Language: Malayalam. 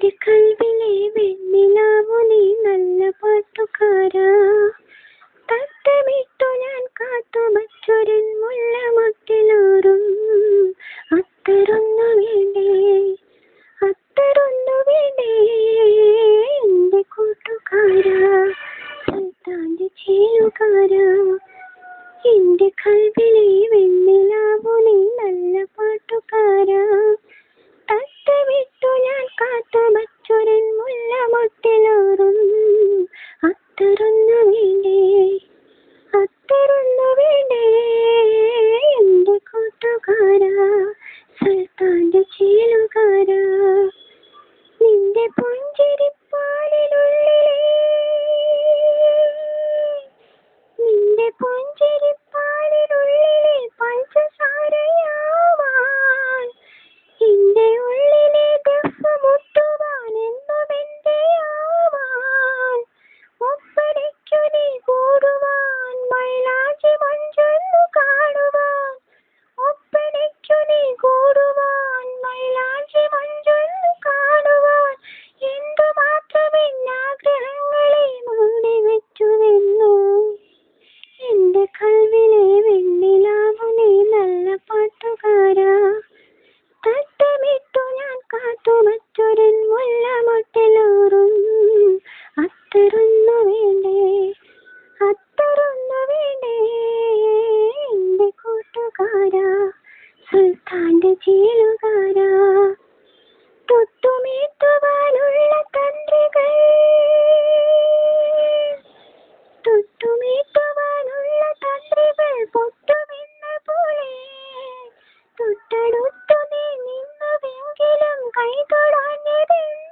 എന്റെ കൽവിലെ വെണ്ണിലാവു നീ നല്ല പാട്ടുകാരാ. തട്ടമിട്ടു ഞാൻ കാത്തു വച്ചൊരൻ മുല്ലമൊട്ടിലൂറും അത്തരൊന്നു വേണ്ടേ, അത്തരൊന്നു വേണ്ടേ എന്റെ കൂട്ടുകാരാ, സുൽത്താന്റെ ചേലുകാരാ. എന്റെ കൽവിലെ വെണ്ണിലാവു നീ നല്ല പാട്ടുകാരാ. തട്ടമിട്ടു ഞാൻ കാത്തു വച്ചൊരൻ മുല്ലമൊട്ടിലൂറും അത്തരൊന്നു വേണ്ടേ, അത്തരൊന്നു വേണ്ടേ എന്റെ കൂട്ടുകാരാ, സുൽത്താന്റെ ചേലുകാരാ. നിന്റെ പുഞ്ചിരിപ്പാലിനുള്ളിലെ, നിന്റെ പുഞ്ചിരിപ്പാലിനുള്ളിലെ പഞ്ചസാരയാവാൻ, എന്റെ ഉള്ളിലെ ദഫ് മുട്ടുവാൻ, എന്നും എന്റെ ആവാൻ, ഒപ്പനയ്ക്കു നീ കൂടുവാൻ, മൈലാഞ്ചി മഞ്ചൊന്നു കാണുവാൻ, ഒപ്പനയ്ക്കു നീ കൂടുവാൻ, മൈലാഞ്ചി മഞ്ചൊന്നു കാണുവാൻ, എന്തുമാത്രം എന്നാഗ്രഹങ്ങളെ മൂടി വെച്ചുവെന്നു. എന്റെ കൽവിലെ വെണ്ണിലാവു നീ നല്ല പാട്ടുകാരാ. തട്ടമിട്ടു ഞാൻ കാത്തു വച്ചൊരൻ മുല്ലമൊട്ടിലൂറും അത്തരൊന്നു വേണ്ടേ, അത്തരൊന്നു വേണ്ടേ എന്റെ കൂട്ടുകാരാ, സുൽത്താന്റെ ചേലുകാരാ. തൊട്ടുമീട്ടുവാനുള്ള തന്ത്രികൾ, തൊട്ടുമീട്ടുവാനുള്ള തന്ത്രികൾ പൊട്ടുമെന്ന പോലെ തൊട്ടടുത്തു നീ നിന്നുവെങ്കിലും കൈ തൊടാഞ്ഞതെന്ത്?